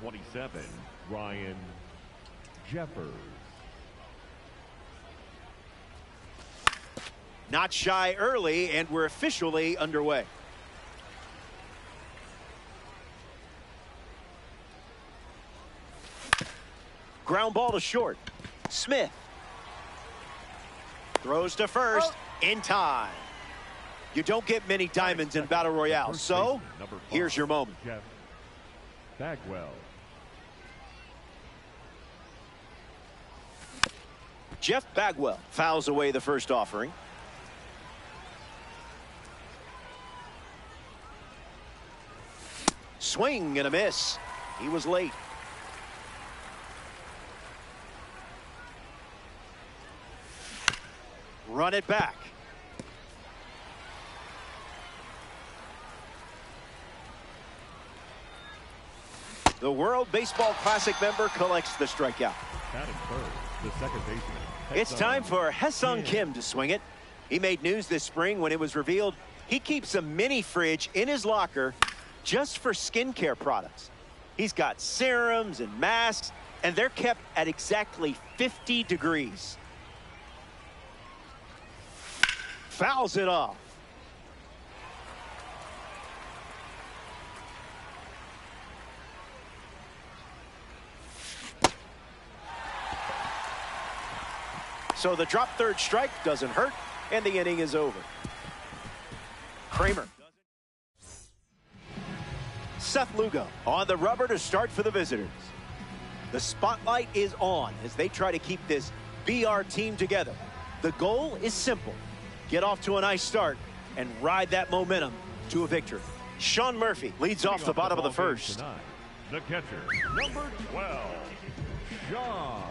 27, Ryan Jeffers. Not shy early, and we're officially underway. Ground ball to short. Smith throws to first in time. You don't get many diamonds in Battle Royale, so here's your moment. Jeff Bagwell. Jeff Bagwell fouls away the first offering. Swing and a miss. He was late. Run it back. The World Baseball Classic member collects the strikeout. Batting first, the second baseman. It's time for Ha-Seong Kim to swing it. He made news this spring when it was revealed he keeps a mini fridge in his locker just for skincare products. He's got serums and masks, and they're kept at exactly 50 degrees. Fouls it off. So the drop third strike doesn't hurt, and the inning is over. Kramer. Seth Lugo on the rubber to start for the visitors. The spotlight is on as they try to keep this BR team together. The goal is simple. Get off to a nice start and ride that momentum to a victory. Sean Murphy leads off the bottom of the first. Tonight, the catcher, number 12, Sean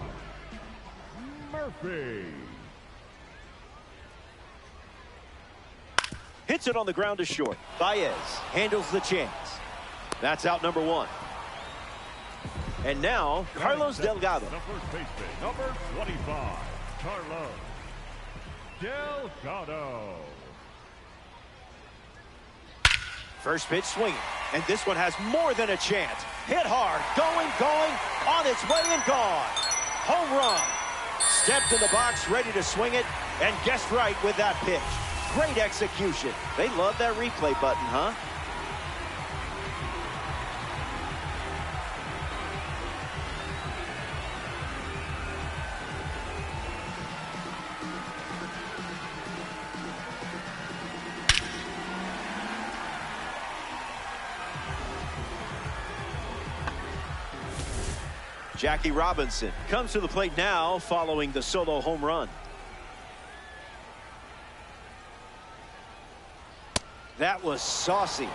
Murphy. Hits it on the ground to short. Baez handles the chance. That's out number one. And now, Carlos Delgado. The first baseman, number 25, Carlos Delgado. First pitch swinging. And this one has more than a chance. Hit hard. Going. On its way and gone. Home run. Stepped in the box, ready to swing it, and guessed right with that pitch. Great execution. They love that replay button, huh? Jackie Robinson comes to the plate now following the solo home run. That was saucy.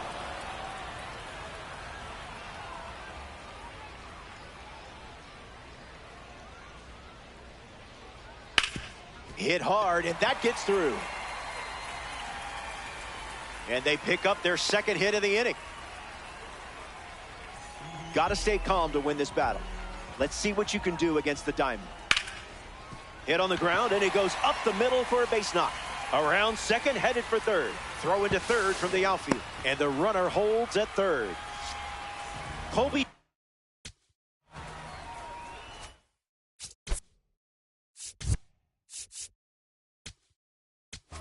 Hit hard, and that gets through. And they pick up their second hit of the inning. Got to stay calm to win this battle. Let's see what you can do against the diamond. Hit on the ground, and it goes up the middle for a base knock. Around second, headed for third. Throw into third from the outfield. And the runner holds at third. Colby.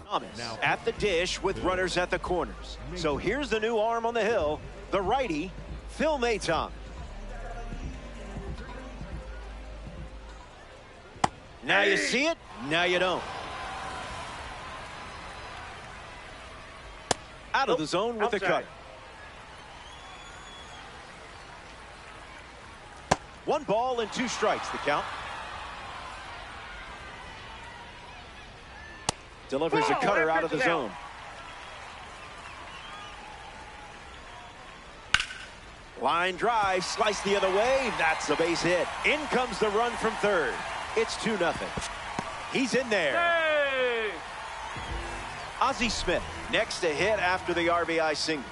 Thomas now at the dish with runners at the corners. So here's the new arm on the hill, the righty, Phil Maton. Now you see it, now you don't. Out of the zone with the cut. One ball and two strikes, the count. Delivers a cutter out of the zone. Line drive, slice the other way. That's a base hit. In comes the run from third. It's 2-0. He's in there. Hey! Ozzie Smith next to hit after the RBI single.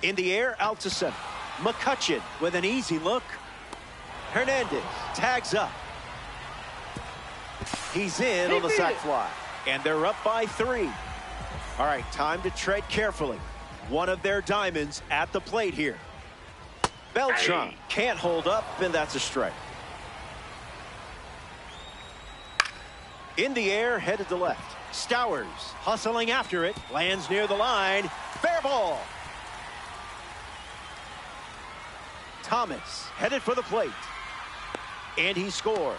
In the air, out to center. McCutchen with an easy look. Hernandez tags up. He's in on the sac fly. And they're up by 3. All right, time to tread carefully. One of their diamonds at the plate here. Beltran can't hold up, and that's a strike. In the air, headed to left. Stowers hustling after it. Lands near the line. Fair ball. Thomas headed for the plate. And he scores.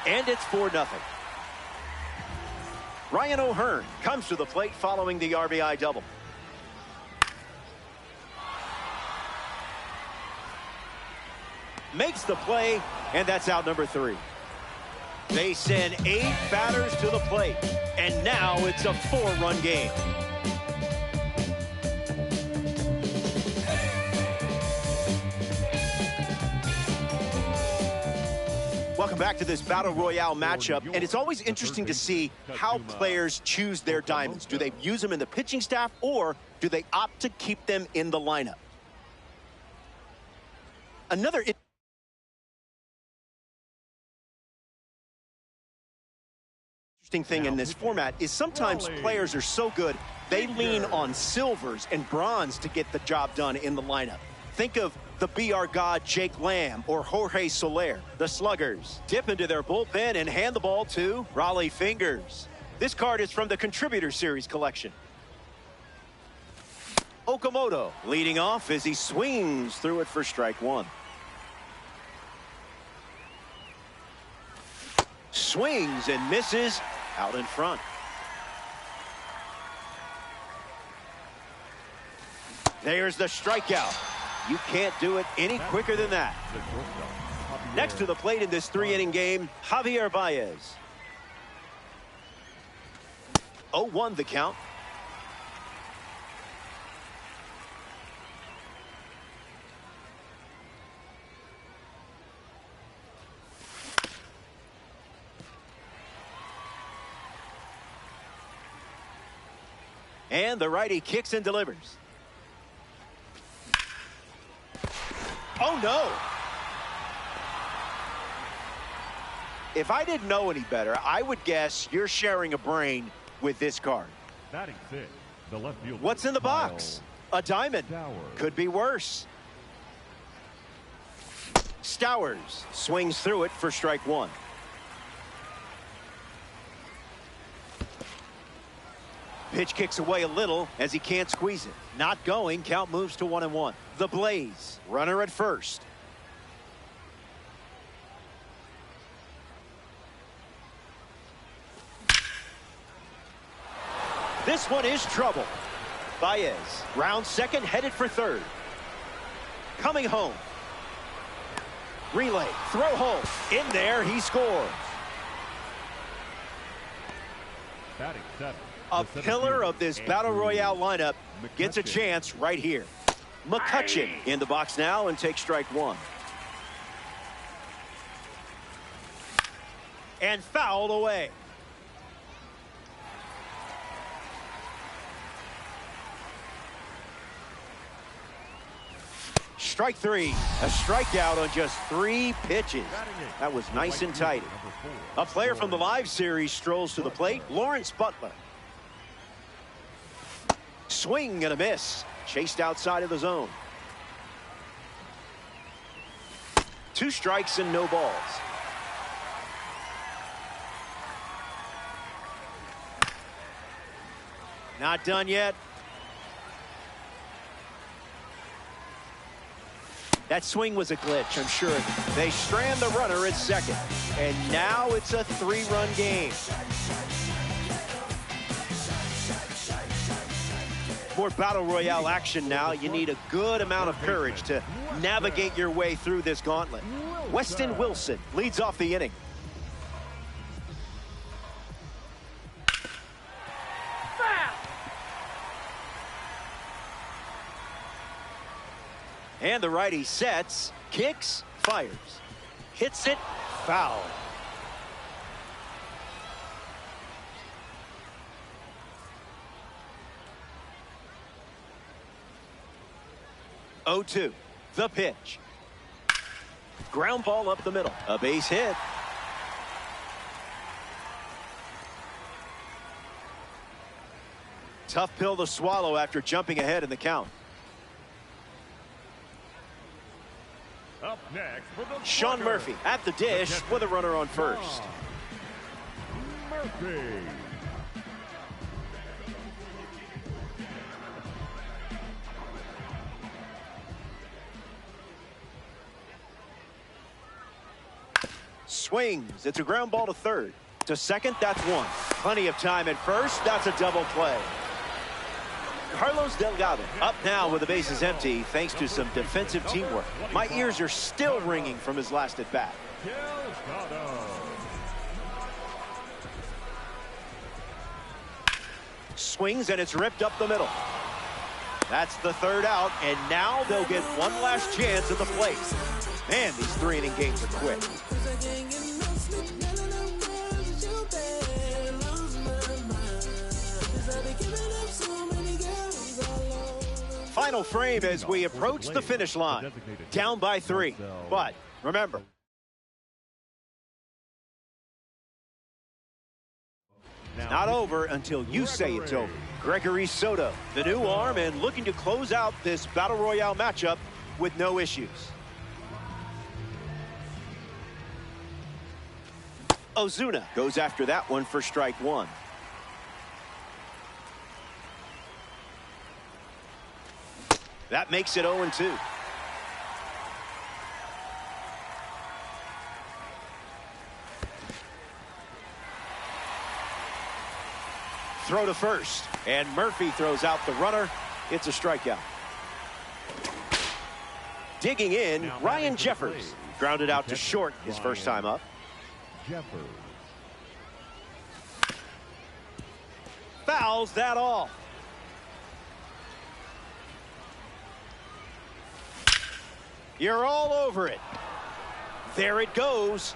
And it's 4-0. Ryan O'Hearn comes to the plate following the RBI double. Makes the play, and that's out number 3. They send 8 batters to the plate, and now it's a 4-run game. Welcome back to this Battle Royale matchup, and it's always interesting to see how players choose their diamonds. Do they use them in the pitching staff, or do they opt to keep them in the lineup? Another interesting thing in this format is sometimes players are so good they lean on silvers and bronze to get the job done in the lineup. Think of the BR god Jake Lamb or Jorge Soler. The sluggers dip into their bullpen and hand the ball to Raleigh Fingers. This card is from the Contributor Series collection. Okamoto leading off as he swings through it for strike 1. Swings and misses out in front. There's the strikeout. You can't do it any quicker than that. Next to the plate in this 3-inning game, Javier Baez. 0-1 the count. And the righty kicks and delivers. Oh, no. If I didn't know any better, I would guess you're sharing a brain with this card. Batting fifth, the left fielder. What's in the box? A diamond. Could be worse. Stowers swings through it for strike 1. Pitch kicks away a little as he can't squeeze it. Not going. Count moves to 1-1. The Blaze. Runner at first. This one is trouble. Baez. Round second, headed for third. Coming home. Relay. Throw home. In there, he scores. Batting seventh. A pillar of this Battle Royale lineup gets a chance right here. McCutchen in the box now and takes strike 1. And fouled away. Strike 3. A strikeout on just 3 pitches. That was nice and tight. A player from the live series strolls to the plate. Lawrence Butler. Swing and a miss. Chased outside of the zone. 2 strikes and no balls. Not done yet. That swing was a glitch, I'm sure. They strand the runner at second. And now it's a 3-run game. More Battle Royale action now. You need a good amount of courage to navigate your way through this gauntlet. Weston Wilson leads off the inning. And the righty sets, kicks, fires. Hits it, foul. Oh-2, the pitch. Ground ball up the middle. A base hit. Tough pill to swallow after jumping ahead in the count. Up next for the Sean slugger, Murphy at the dish with a runner on first. Murphy. Swings. It's a ground ball to third. To second, that's one. Plenty of time at first. That's a double play. Carlos Delgado up now with the bases empty thanks to some defensive teamwork. My ears are still ringing from his last at bat. Swings and it's ripped up the middle. That's the third out, and now they'll get one last chance at the plate. Man, these 3-inning games are quick. Final frame as we approach the finish line. Down by 3. But remember, not over until you say it's over. Gregory Soto, the new arm, and looking to close out this Battle Royale matchup with no issues. Ozuna goes after that one for strike one. That makes it 0-2. Throw to first, and Murphy throws out the runner. It's a strikeout. Digging in, Ryan Jeffers grounded out to short his first time up. Fouls that off. You're all over it. There it goes.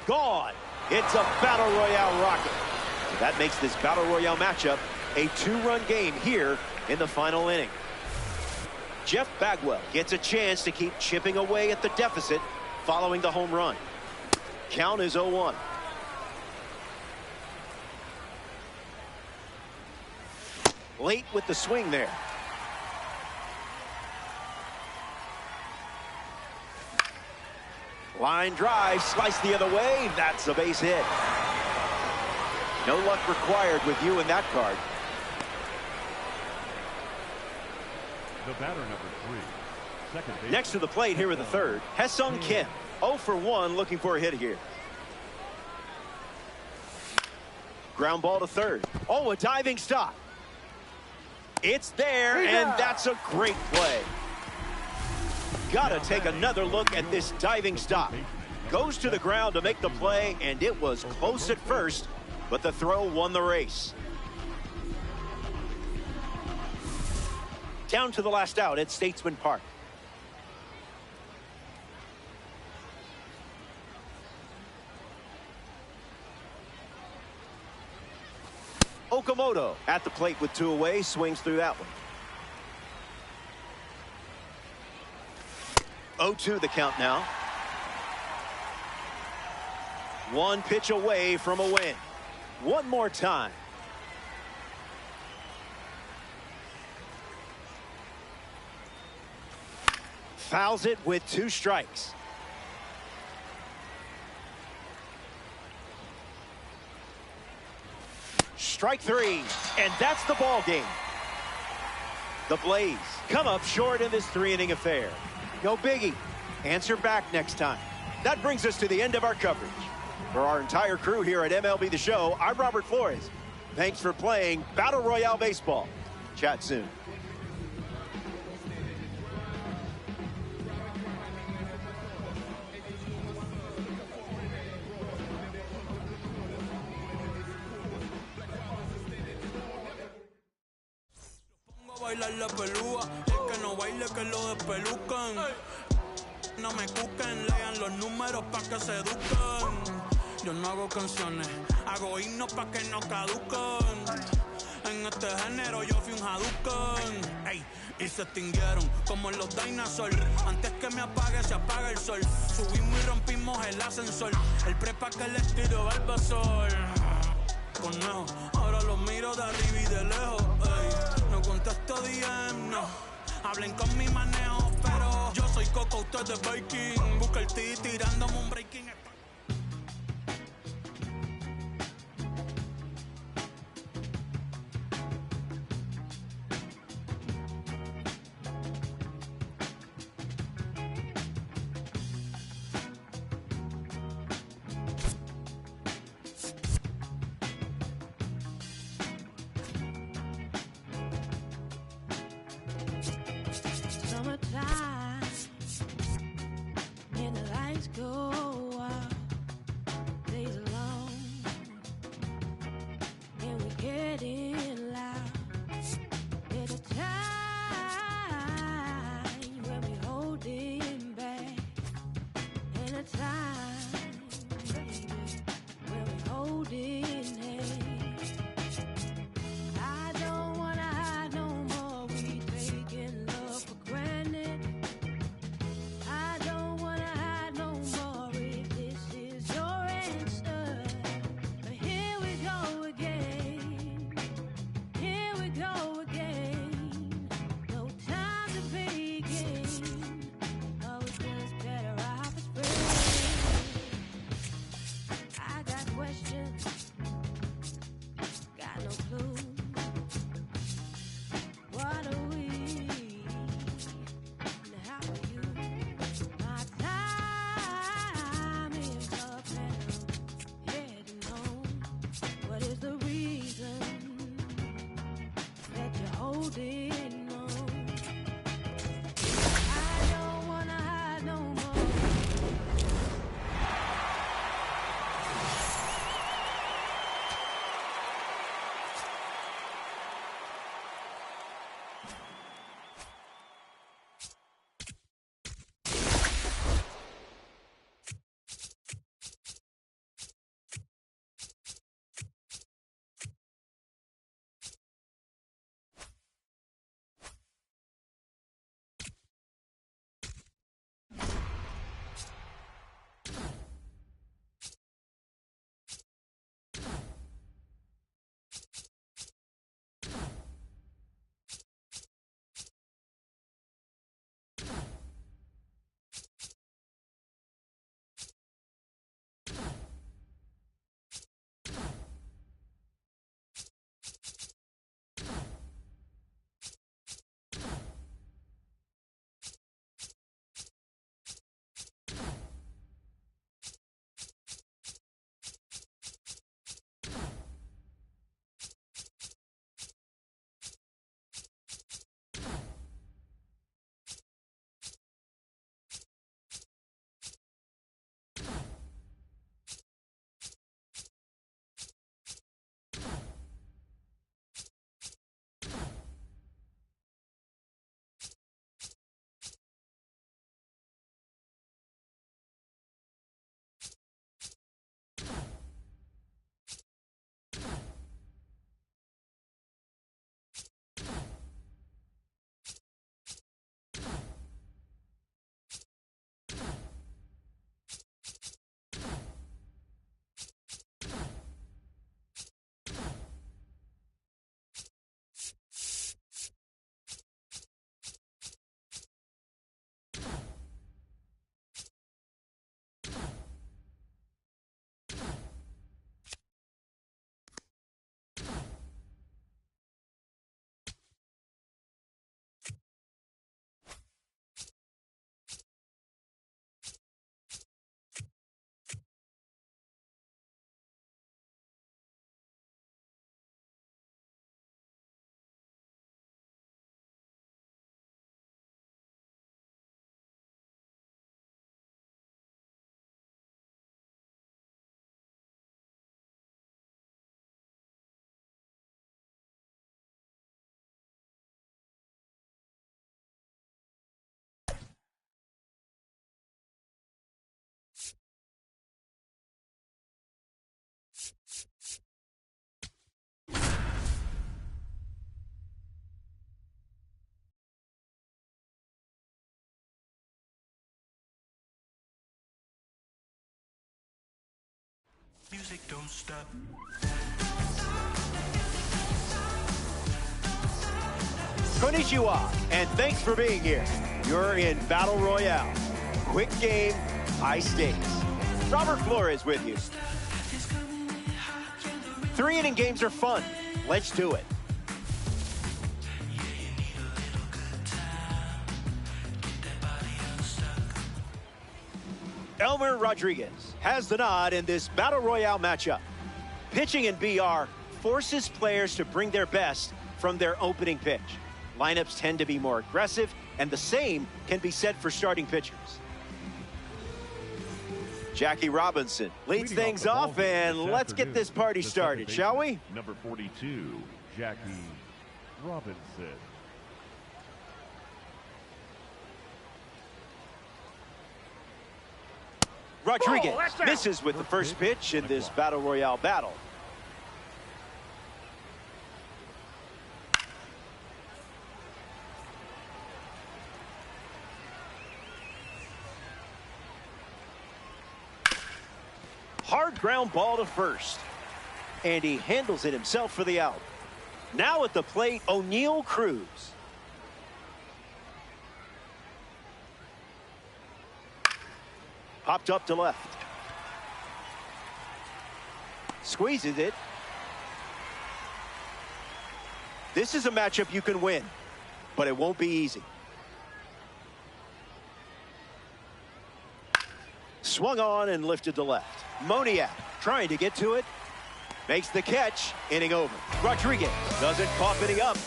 Gone. It's a Battle Royale rocket. That makes this Battle Royale matchup a 2-run game here in the final inning. Jeff Bagwell gets a chance to keep chipping away at the deficit following the home run. Count is 0-1. Late with the swing there. Line drive, sliced the other way. That's a base hit. No luck required with you in that card. The batter number 3. Second base. Next to the plate here in the third, Ha-Seong Kim. 0 for 1 looking for a hit here. Ground ball to third. Oh, a diving stop. It's there, and that's a great play. Gotta take another look at this diving stop. Goes to the ground to make the play, and it was close at first, but the throw won the race. Down to the last out at Statesman Park. Okamoto at the plate with 2 away, swings through that one. 0-2 the count now. 1 pitch away from a win. One more time. Fouls it with 2 strikes. Strike 3, and that's the ball game. The Blaze come up short in this 3-inning affair. Go Biggie. Answer back next time. That brings us to the end of our coverage. For our entire crew here at MLB The Show, I'm Robert Flores. Thanks for playing Battle Royale Baseball. Chat soon. Bailar la pelúa, el que no baile que lo despelucan. No me cuquen, lean los números pa' que se eduquen. Yo no hago canciones, hago himnos pa' que no caduquen. En este género yo fui un Hadouken. Ey, y se extinguieron como los dinosaurs. Antes que me apague, se apaga el sol. Subimos y rompimos el ascensor. El prepa que les tiro Barbasol. Conejo, ahora los miro de arriba y de lejos. Ey, no contesto DM, no. Hablen con mi manejo, pero Yo soy Coco, usted es Baking. Busca el T tirándome un breaking. Summertime, and the lights go out, days are long, and we're getting loud. There's a time when we holding back, and a time, baby, when we holding hands. I don't wanna hide no more. We taking love for granted. I don't wanna hide no more. If this is your answer, but here we go again. Here we go again. No time to begin. Oh, it's just better off as friends. I got questions, got no clue. What are we? And how are you? My time is up and I'm heading home. What is the reason that you're holding on? I don't wanna hide no more. Music don't stop. Konnichiwa, and thanks for being here. You're in Battle Royale. Quick game, high stakes. Robert Flores with you. 3-inning games are fun. Let's do it. Elmer Rodriguez has the nod in this Battle Royale matchup. Pitching in BR forces players to bring their best from their opening pitch. Lineups tend to be more aggressive, and the same can be said for starting pitchers. Jackie Robinson leads things off, and let's get this party started, shall we? Number 42, Jackie Robinson. Rodriguez misses with the first pitch in this Battle Royale battle. Hard ground ball to first. And he handles it himself for the out. Now at the plate, O'Neal Cruz. Popped up to left. Squeezes it. This is a matchup you can win, but it won't be easy. Swung on and lifted to left. Moniak trying to get to it. Makes the catch. Inning over. Rodriguez doesn't cough any up.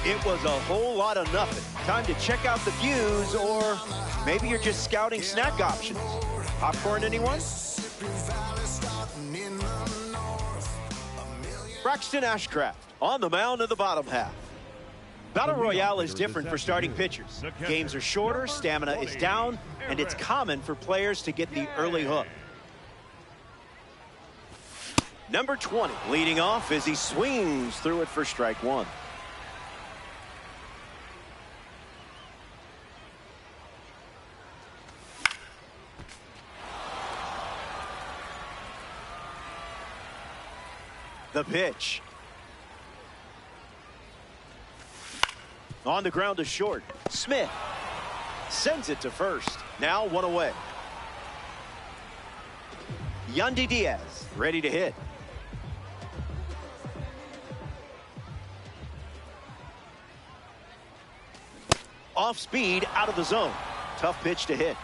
It was a whole lot of nothing. Time to check out the views, or maybe you're just scouting snack options. Popcorn, anyone? Braxton Ashcraft on the mound in the bottom half. Battle Royale is different for starting pitchers. Games are shorter, stamina is down, and it's common for players to get the early hook. Number 20 leading off as he swings through it for strike one. The pitch. On the ground to short. Smith sends it to first. Now one away. Yandy Diaz ready to hit. Off speed, out of the zone. Tough pitch to hit.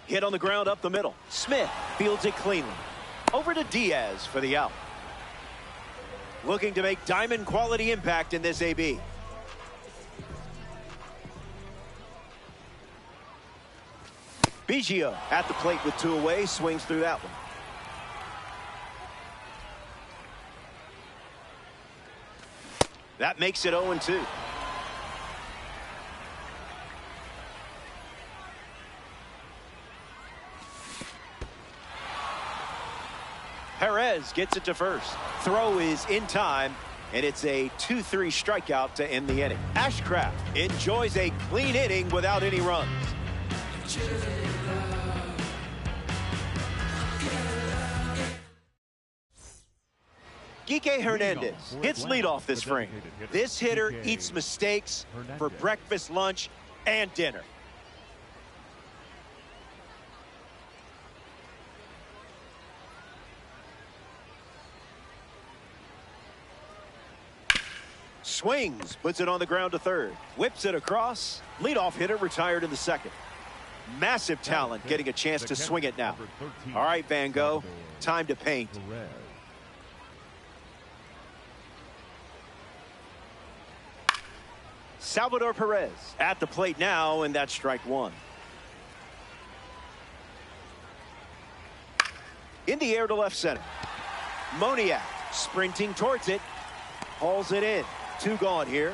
Hit on the ground up the middle. Smith fields it cleanly. Over to Diaz for the out. Looking to make diamond quality impact in this AB. Biggio at the plate with two away, swings through that one. That makes it 0-2. Perez gets it to first. Throw is in time, and it's a 2-3 strikeout to end the inning. Ashcraft enjoys a clean inning without any runs. Kike Hernandez hits leadoff this frame. This hitter eats mistakes for breakfast, lunch, and dinner. Swings, puts it on the ground to third. Whips it across. Leadoff hitter retired in the second. Massive talent getting a chance to swing it now. All right, Van Gogh, time to paint. Salvador Perez at the plate now, and that's strike one. In the air to left center. Moniak sprinting towards it. Hauls it in. Two gone here.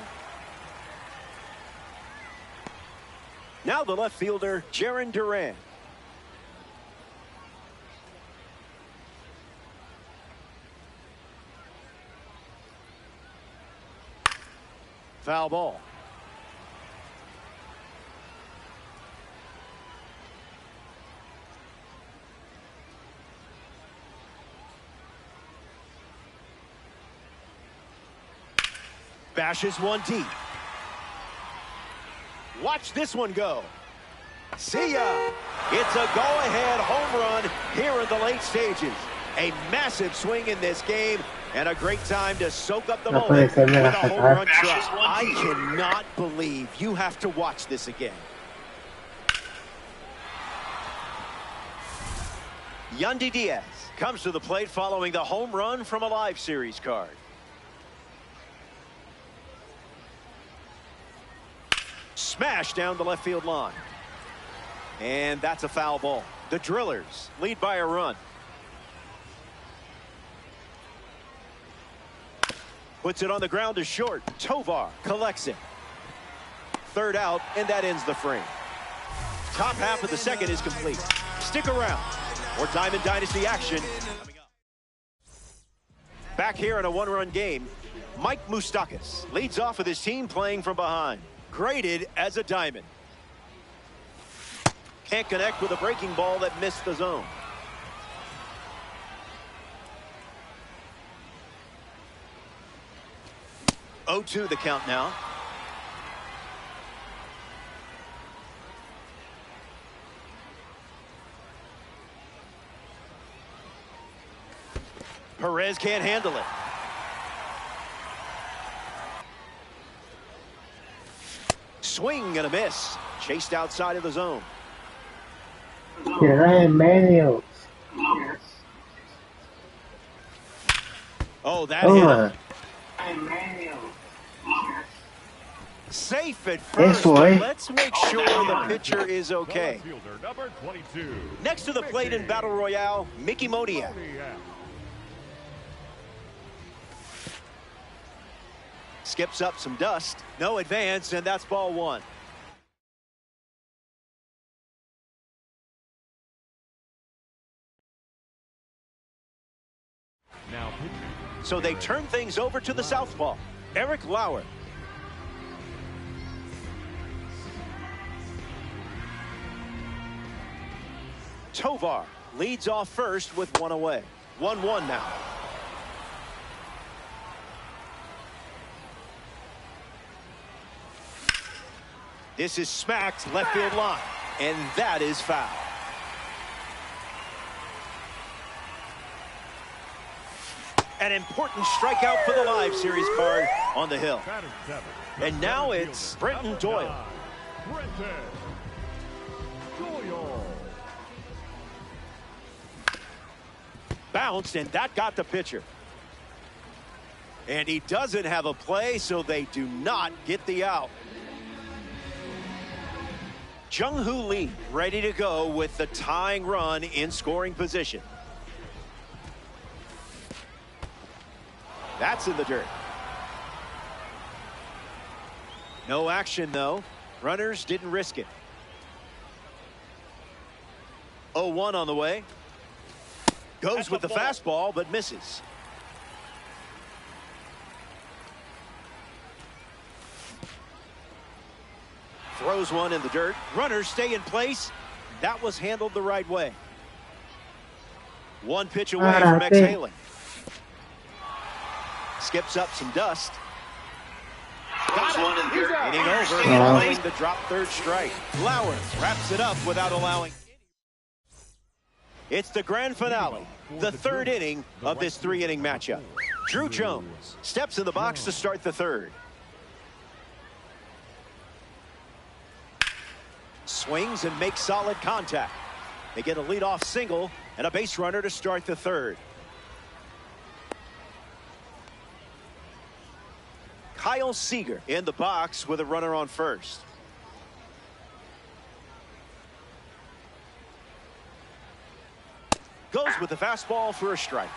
Now the left fielder, Jarren Duran. Foul ball. Bashes one deep. Watch this one go. See ya. It's a go-ahead home run here in the late stages. A massive swing in this game and a great time to soak up the moment with a home run shot. I cannot believe you have to watch this again. Yandy Diaz comes to the plate following the home run from a live series card. Smash down the left field line. And that's a foul ball. The Drillers lead by a run. Puts it on the ground to short. Tovar collects it. Third out, and that ends the frame. Top half of the second is complete. Stick around. More Diamond Dynasty action coming up. Back here in a one-run game, Mike Moustakas leads off with his team playing from behind. Graded as a diamond. Can't connect with a breaking ball that missed the zone. Oh-2 the count now. Perez can't handle it. Swing and a miss. Chased outside of the zone. Oh, that hit. Safe at first. Let's make sure the pitcher is okay. Next to the plate in Battle Royale, Mickey Moniak. Skips up some dust. No advance, and that's ball one. Now pitching. So they turn things over to the southpaw, Eric Lauer. Tovar leads off first with one away. 1-1 now. This is smacked left field line, and that is foul. An important strikeout for the live series card on the hill. And now it's Brenton Doyle. Bounced, and that got the pitcher. And he doesn't have a play, so they do not get the out. Jung-Hoo Lee ready to go with the tying run in scoring position. That's in the dirt. No action, though. Runners didn't risk it. 0-1 on the way. Goes with the fastball, but misses. Throws one in the dirt. Runners stay in place. That was handled the right way. One pitch away from exhaling. Skips up some dust. Got it. One in the dirt. Inning over. Following the drop third strike. Lauer wraps it up without allowing. It's the grand finale, the third inning of this three-inning matchup. Drew Jones steps in the box to start the third. Swings and makes solid contact. They get a leadoff single and a base runner to start the third. Kyle Seager in the box with a runner on first. Goes with the fastball for a strike.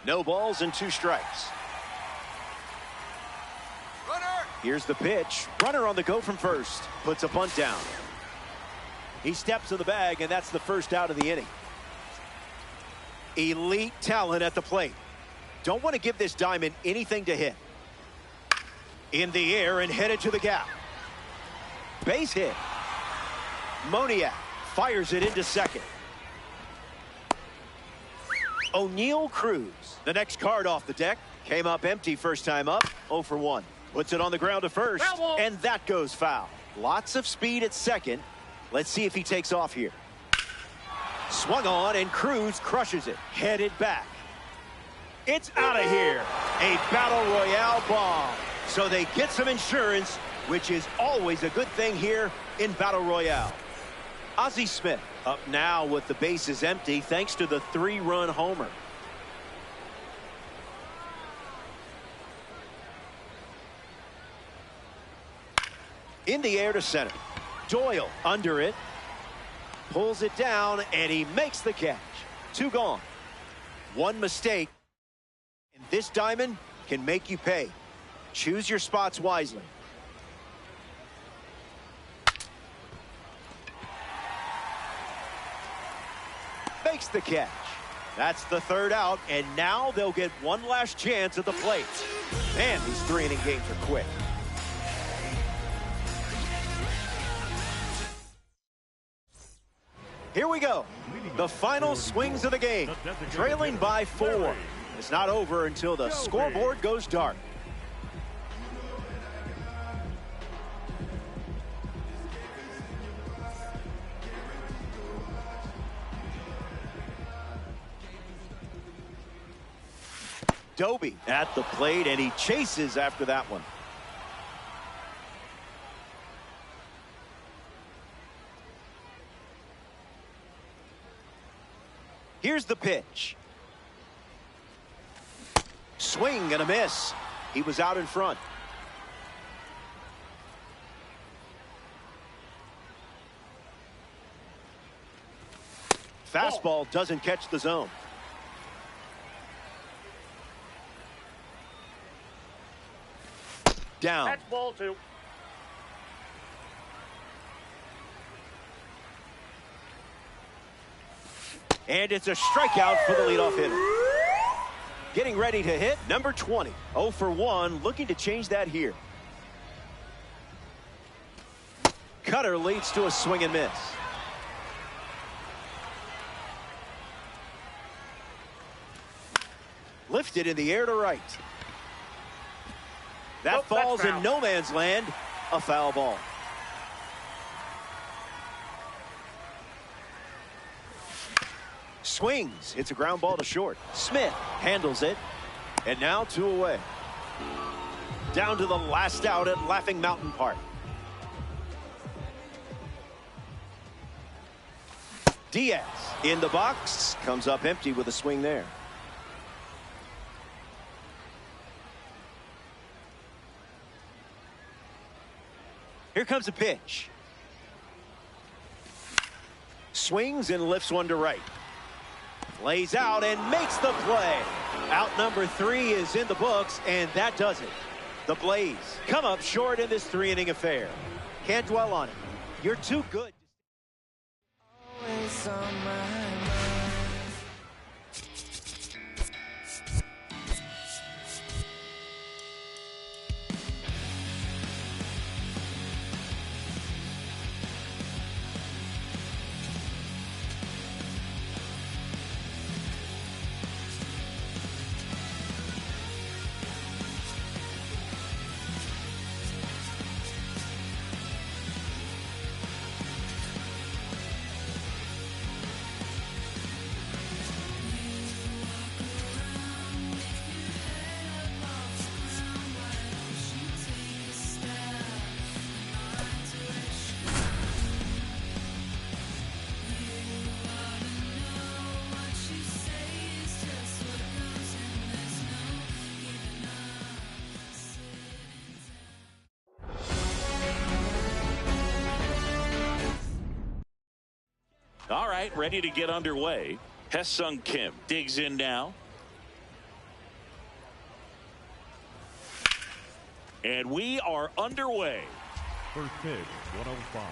No balls and 2 strikes. Runner. Here's the pitch. Runner on the go from first. Puts a bunt down. He steps to the bag, and that's the first out of the inning. Elite talent at the plate. Don't want to give this diamond anything to hit. In the air and headed to the gap. Base hit. Moniak fires it into second. O'Neal Cruz. The next card off the deck came up empty first time up. 0 for 1. Puts it on the ground to first, and that goes foul. Lots of speed at second. Let's see if he takes off here. Swung on, and Cruz crushes it. Headed back. It's out of here. A Battle Royale bomb. So they get some insurance, which is always a good thing here in Battle Royale. Ozzie Smith up now with the bases empty thanks to the 3-run homer. In the air to center. Doyle under it. Pulls it down, and he makes the catch. 2 gone. 1 mistake. And this diamond can make you pay. Choose your spots wisely. Makes the catch. That's the 3rd out, and now they'll get one last chance at the plate. Man, these 3-inning games are quick. Here we go. The final swings of the game. Trailing by 4. It's not over until the scoreboard goes dark. Doby at the plate, and he chases after that one. Here's the pitch. Swing and a miss. He was out in front. Fastball doesn't catch the zone. Down. That's ball 2. And it's a strikeout for the leadoff hitter. Getting ready to hit number 20. 0 for 1, looking to change that here. Cutter leads to a swing and miss. Lifted in the air to right. That falls in no man's land. A foul ball. Swings. It's a ground ball to short. Smith handles it. And now 2 away. Down to the last out at Laughing Mountain Park. Diaz in the box. Comes up empty with a swing there. Here comes a pitch. Swings and lifts one to right. Lays out and makes the play. Out number 3 is in the books, and that does it. The Blaze come up short in this 3-inning affair. Can't dwell on it. You're too good. Always on my mind. All right, ready to get underway. Hesung Kim digs in now. And we are underway. First pitch, 105.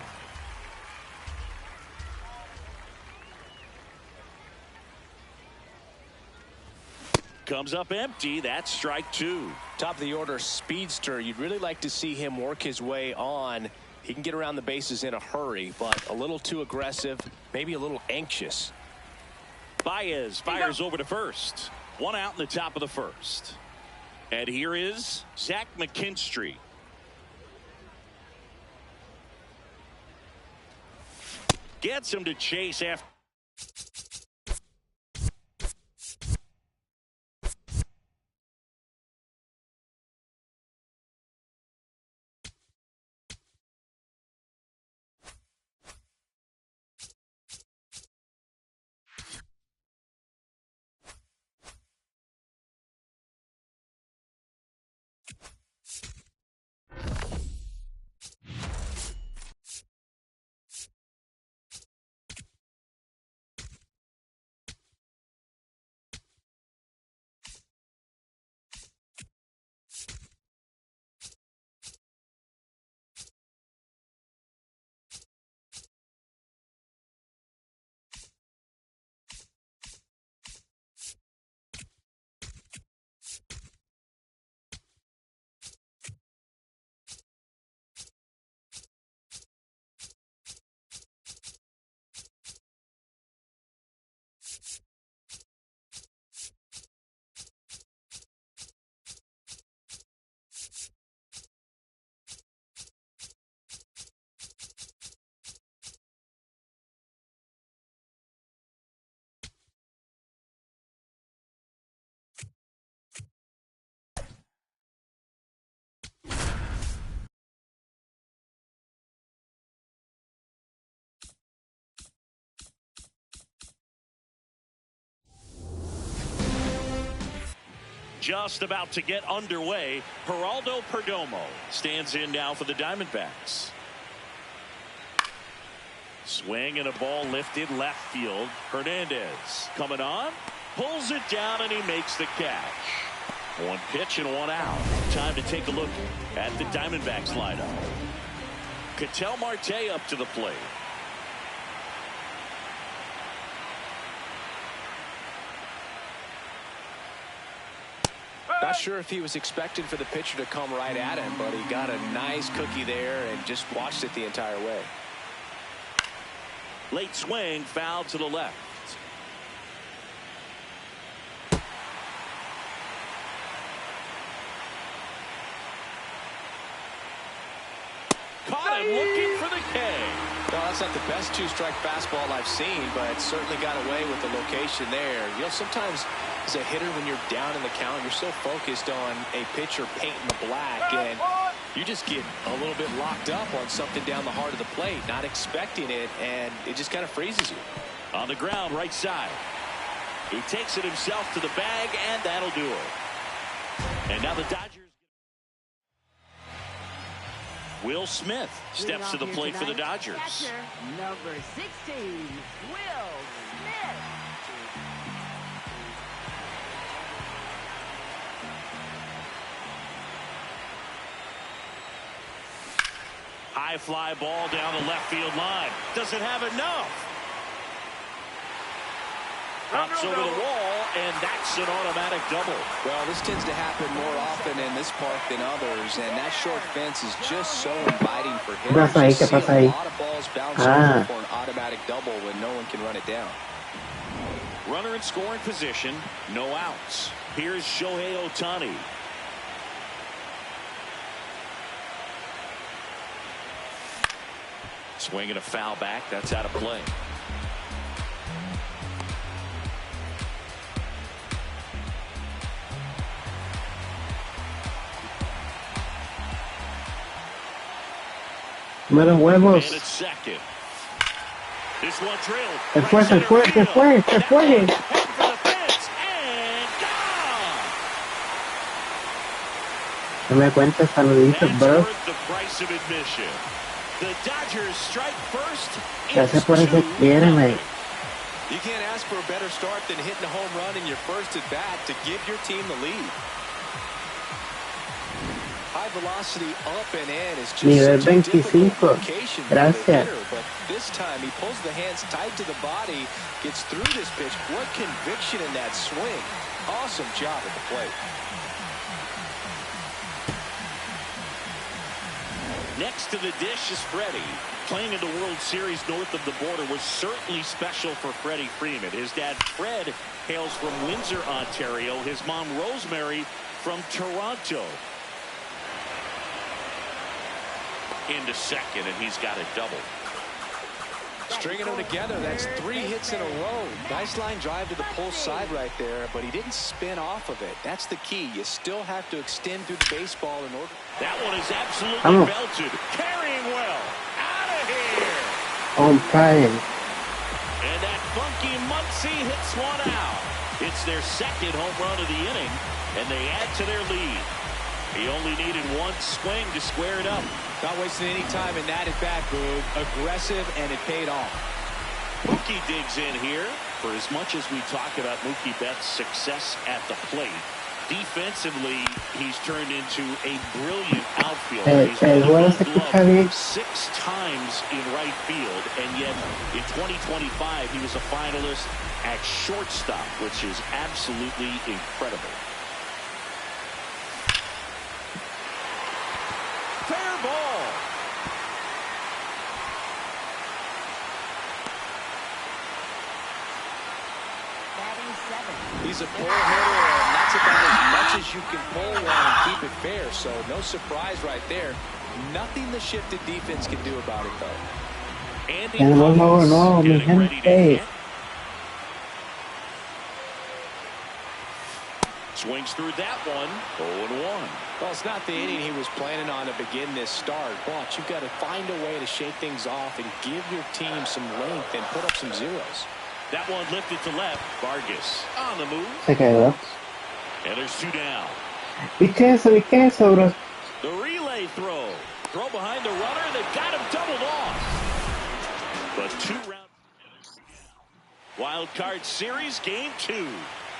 Comes up empty. That's strike 2. Top of the order speedster. You'd really like to see him work his way on. He can get around the bases in a hurry, but a little too aggressive, maybe a little anxious. Baez fires over to first. One out in the top of the first. And here is Zach McKinstry. Gets him to chase after. Just about to get underway. Geraldo Perdomo stands in now for the Diamondbacks. Swing and a ball lifted left field. Hernandez coming on, pulls it down, and he makes the catch. One pitch and one out. Time to take a look at the Diamondbacks lineup. Ketel Marte up to the plate. Not sure if he was expecting for the pitcher to come right at him, but he got a nice cookie there and just watched it the entire way. Late swing, foul to the left. Caught him looking for the K. Well, that's not the best two-strike fastball I've seen, but certainly got away with the location there. You know, sometimes as a hitter, when you're down in the count, you're so focused on a pitcher painting the black, and you just get a little bit locked up on something down the heart of the plate, not expecting it, and it just kind of freezes you. On the ground, right side. He takes it himself to the bag, and that'll do it. And now the Dodgers. Will Smith steps to the plate for the Dodgers. Catcher, number 16, Will Smith. High fly ball down the left field line. Doesn't have enough. Hops over the wall, and that's an automatic double. Well, this tends to happen more often in this park than others, and that short fence is just so inviting for hitters. You see a lot of balls bounce over for an automatic double when no one can run it down. Runner in scoring position, no outs. Here's Shohei Ohtani. Swinging a foul back, that's out of play. Menos huevos. Se fue, se fue, se fue, se fue. No me cuentes, saluditos, bro. Ya sé por eso quieren, mate. You can't ask for a better start than hitting a home run in your first at bat to give your team the lead. High velocity up and in is just Nivel such a difficult 25. location for the Gracias. hitter, but this time he pulls the hands tight to the body, gets through this pitch. What conviction in that swing. Awesome job at the plate. Next to the dish is Freddie. Playing in the World Series north of the border was certainly special for Freddie Freeman. His dad, Fred, hails from Windsor, Ontario. His mom, Rosemary, from Toronto. Into second, and he's got a double. Stringing them together, that's 3 hits in a row. Nice line drive to the pull side right there, but he didn't spin off of it. That's the key. You still have to extend through the baseball in order. That one is absolutely belted. Carrying well. Out of here. On fire. And that funky Muncy hits one out. It's their second home run of the inning, and they add to their lead. He only needed one swing to square it up. Not wasting any time in that at bat, Boog. Aggressive, and it paid off. Mookie digs in here. For as much as we talk about Mookie Betts' success at the plate, defensively, he's turned into a brilliant outfielder. He's won the Gold Glove 6 times in right field, and yet in 2025, he was a finalist at shortstop, which is absolutely incredible. Fair ball. He's a pull hitter, and that's about as much as you can pull one and keep it fair. So no surprise right there. Nothing the shifted defense can do about it, though. Andy No, getting ready to hit. Swings through that one. 0-1. Well, it's not the inning he was planning on to begin this start. But you've got to find a way to shake things off and give your team some length and put up some zeros. That one lifted to left. Vargas on the move. Se quedó. And there's 2 down. Be queso, bro. The relay throw. Throw behind the runner. They've got him doubled off. But 2 rounds. Wild card series, game 2.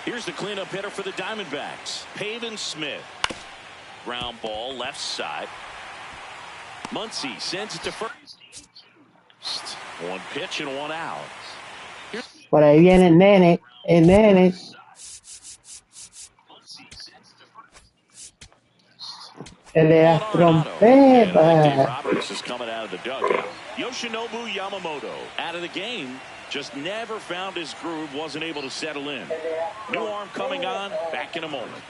Here's the cleanup hitter for the Diamondbacks. Pavin Smith. Ground ball left side. Muncy sends it to first. 1 pitch and 1 out. Por ahí viene el nene. El de las trompetas. Roberts is coming out of the dugout. Yoshinobu Yamamoto out of the game. Just never found his groove. Wasn't able to settle in. New arm coming on. Back in a moment.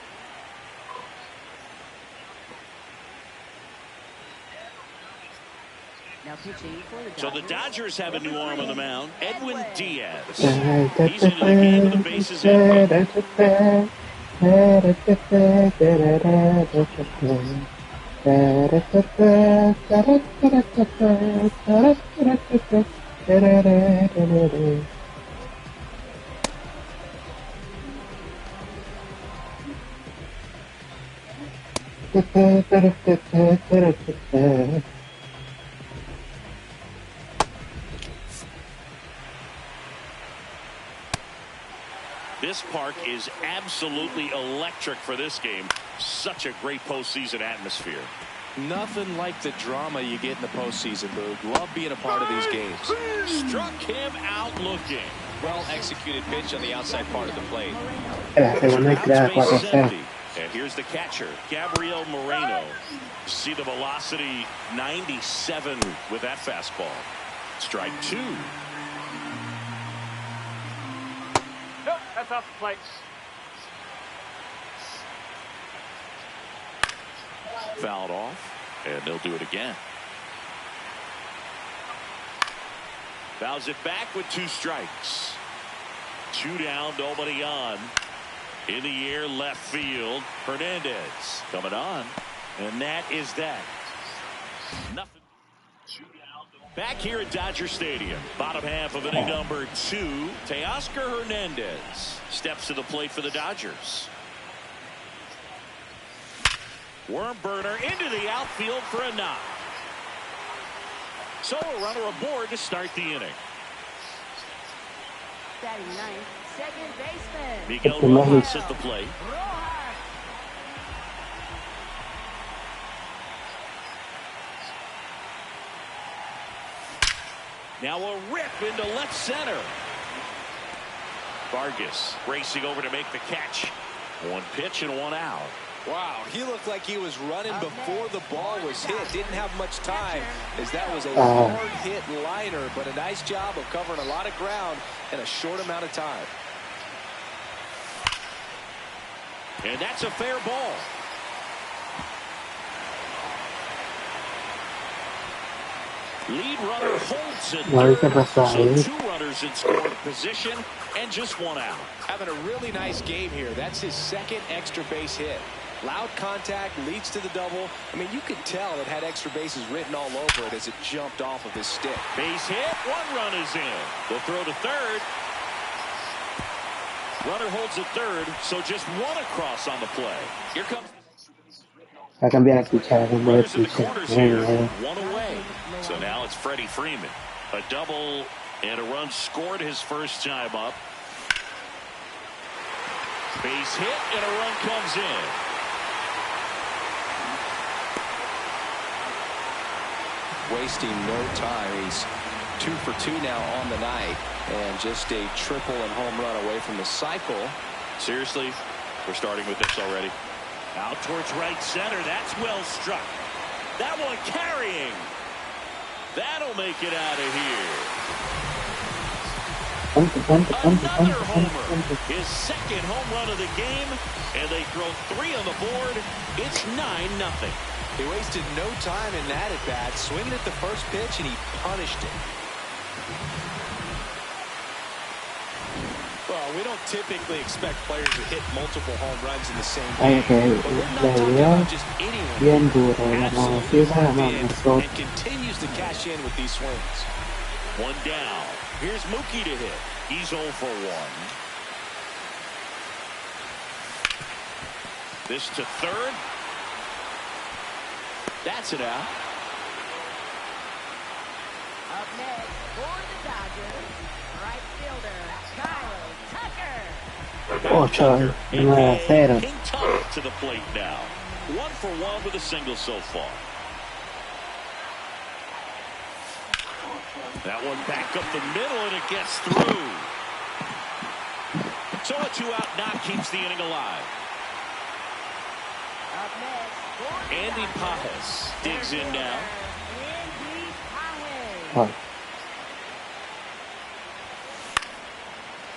So the Dodgers have a new arm on the mound. Edwin Diaz. He's into the game with the bases empty. This park is absolutely electric for this game. Such a great postseason atmosphere. Nothing like the drama you get in the postseason, Boog. Love being a part of these games. Struck him out looking. Well executed pitch on the outside part of the plate. La segunda entrada 4-0. And here's the catcher, Gabriel Moreno. See the velocity, 97 with that fastball. Strike 2. Nope, that's off the plate. Fouled off, and they'll do it again. Fouls it back with 2 strikes. 2 down, nobody on. In the air, left field. Hernandez coming on, and that is that. Nothing. Back here at Dodger Stadium, bottom half of inning number 2. Teoscar Hernandez steps to the plate for the Dodgers. Worm burner into the outfield for a knock. So a runner aboard to start the inning. Batting ninth, second baseman. Miguel Rojas at the plate. Now a rip into left center. Vargas racing over to make the catch. 1 pitch and 1 out. Wow, he looked like he was running before the ball was hit. Didn't have much time, as that was a hard-hit liner, but a nice job of covering a lot of ground in a short amount of time. And that's a fair ball. Lead runner holds it third, so 2 runners in scoring position and just 1 out. Having a really nice game here. That's his 2nd extra base hit. Loud contact leads to the double. I mean, you could tell it had extra bases written all over it as it jumped off of his stick. Base hit, 1 run is in. The throw to third. Runner holds at third, so just 1 across on the play. Here comes. Va a cambiar el pitcher, Runners in the corners here, 1 away. So now it's Freddie Freeman. A double and a run scored his first time up. Base hit and a run comes in. Wasting no time. He's 2 for 2 now on the night, and just a triple and home run away from the cycle. Seriously, we're starting with this already. Out towards right center. That's well struck. That one carrying. That'll make it out of here. Another homer. His 2nd home run of the game, and they throw 3 on the board. It's 9-0. He wasted no time in that at bat, swinging at the first pitch, and he punished it. Well, we don't typically expect players to hit multiple home runs in the same game. But we're not talking about just anyone. And continues to cash in with these swings. 1 down. Here's Mookie to hit. He's 0 for 1. This to third. That's it out. Up next for the Dodgers, right fielder Kyle Tucker. 8-0. King Tuck to the plate now. 1 for 1 with a single so far. That one back up the middle, and it gets through. So a 2-out knock keeps the inning alive. Up next for the Andy Dodgers, Pajes digs in now. Andy Pajes. Oh.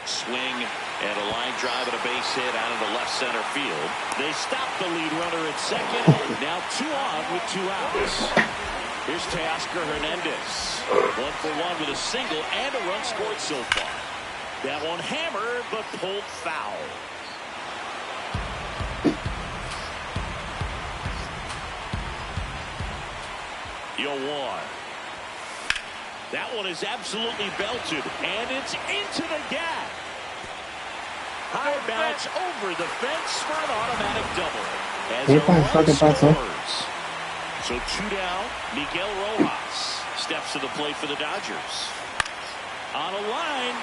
Swing and a line drive and a base hit out of the left center field. They stop the lead runner at second. Now 2 on with 2 outs. Here's Teoscar Hernandez. 1 for 1 with a single and a run scored so far. That one hammered but pulled foul. Yo, 1. That one is absolutely belted, and it's into the gap. High bounce over the fence for an automatic double. As a run scores. So 2 down. Miguel Rojas steps to the plate for the Dodgers. On a line.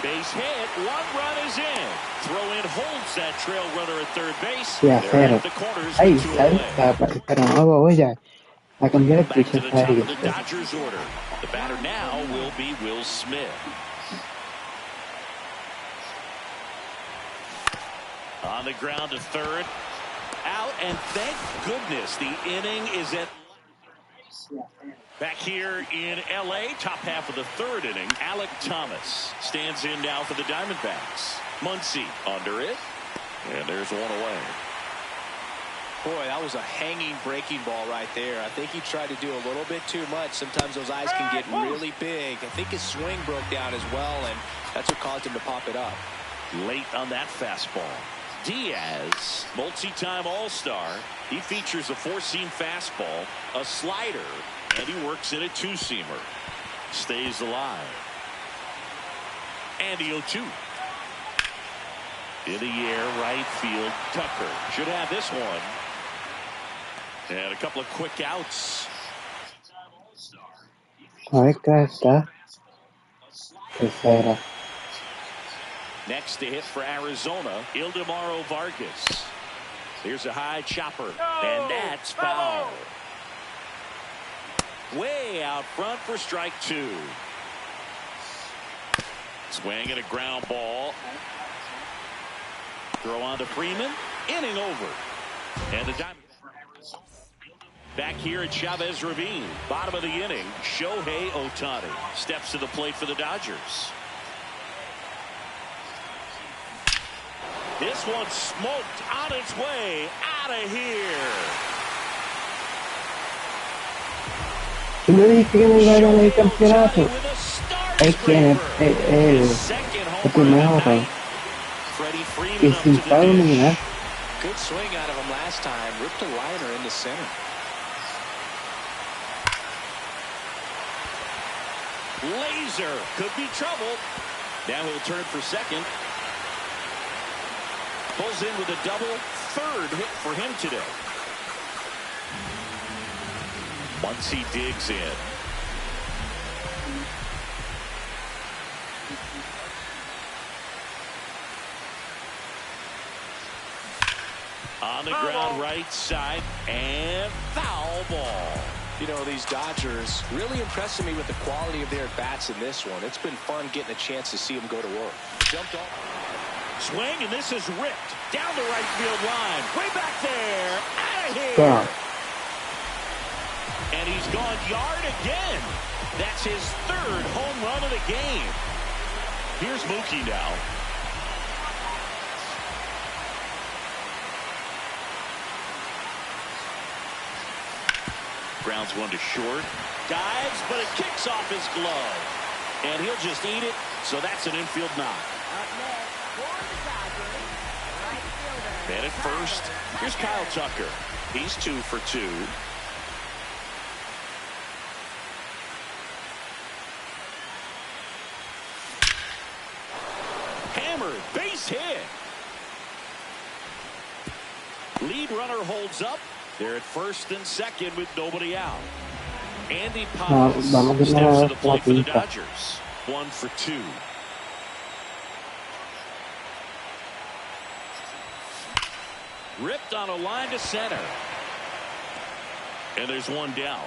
Base hit. 1 run is in. Throw in holds that trail runner at third base. They're at the corners with 2 away. Pero no voy ya. A cambiar el Back to pitcher the para top of ellos. the Dodgers order. The batter now will be Will Smith. On the ground to third. Out, and thank goodness the inning is at. Back here in L.A., top half of the 3rd inning, Alec Thomas stands in now for the Diamondbacks. Muncy under it, and there's 1 away. Boy, that was a hanging breaking ball right there. I think he tried to do a little bit too much. Sometimes those eyes can get really big. I think his swing broke down as well, and that's what caused him to pop it up. Late on that fastball. Diaz, multi-time All-Star. He features a 4-seam fastball, a slider, and he works in a 2-seamer. Stays alive. And the 0-2. In the air, right field, Tucker should have this one. And a couple of quick outs. Acá está. Tercera. Next to hit for Arizona, Ildemaro Vargas. Here's a high chopper, and that's foul. Way out front for strike 2. Swing and a ground ball. Throw on to Freeman. Inning over. And the Diamondbacks back here at Chavez Ravine. Bottom of the inning. Shohei Ohtani steps to the plate for the Dodgers. This one smoked on its way out of here. Tú me dijiste que no iba a ganar el campeonato. Es que el primero que sin pago nominal. Good swing out of him last time. Ripped a liner in the center. Laser could be trouble. Now he'll turn for second. Pulls in with a double. Third hit for him today. Once he digs in. On the ground, right side, and foul ball. You know, these Dodgers really impressing me with the quality of their bats in this one. It's been fun getting a chance to see them go to work. Jumped off. Swing, and this is ripped down the right field line. Way back there. Out of here. Yeah. And he's gone yard again. That's his third home run of the game. Here's Mookie now. Grounds one to short. Dives, but it kicks off his glove. And he'll just eat it, so that's an infield knock. Up next for the Dodgers, right fielder. Man at first. Here's Kyle Tucker. He's 2 for 2. Hammered, base hit. Lead runner holds up. They're at first and second with nobody out. Andy Paz steps to the plate for the Dodgers. 1 for 2. Ripped on a line to center. And there's one down.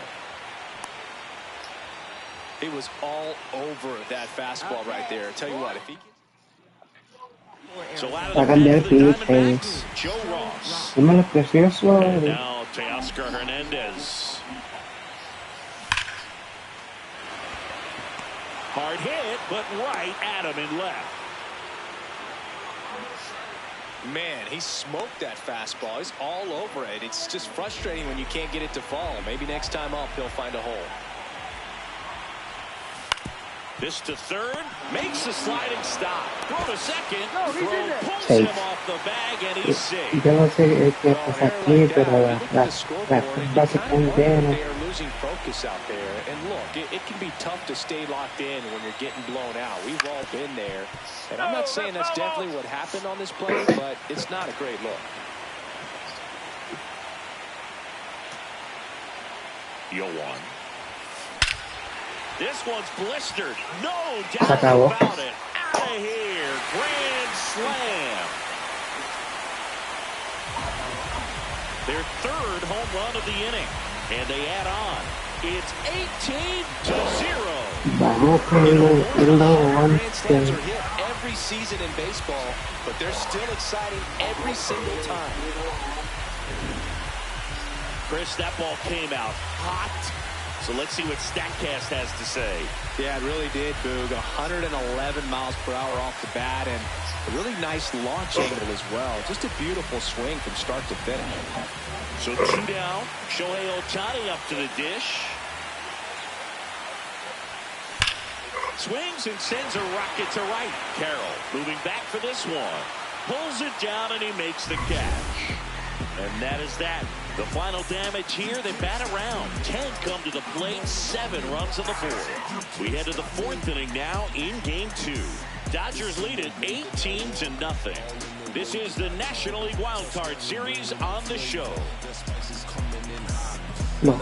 It was all over that fastball right there. Tell you what, if he so out of the pen for the Diamondbacks, Joe Ross. No me lo prefiero suave. And now Teoscar Hernandez. Hard hit, but right at him and left. Man, he smoked that fastball. He's all over it. It's just frustrating when you can't get it to fall. Maybe next time up he'll find a hole. This to third, makes the sliding stop. Throw to second, pulls Safe. him off the bag, and he's safe. Yo no sé qué pasa aquí, pero las bases están llenas. They are losing focus out there. And look, it can be tough to stay locked in when you're getting blown out. We've all been there. And I'm not saying that's definitely what happened on this play, but it's not a great look. Yoan. This one's blistered. No doubt acabó. about it. Out of here. Grand slam. Their third home run of the inning. And they add on. It's 18-0. Vamos con el logo Grand slams are hit every season in baseball, but they're still exciting every single time. Chris, that ball came out hot. So let's see what StatCast has to say. Yeah, it really did, Boog. 111 miles per hour off the bat, and a really nice launch angle as well. Just a beautiful swing from start to finish. So 2 down. Shohei Ohtani up to the dish. Swings and sends a rocket to right. Carroll moving back for this one. Pulls it down, and he makes the catch. And that is that. The final damage here, they bat around. 10 come to the plate, 7 runs in the 4th. We head to the 4th inning now in Game 2. Dodgers lead it 18-0. This is the National League Wild Card Series on the show. No.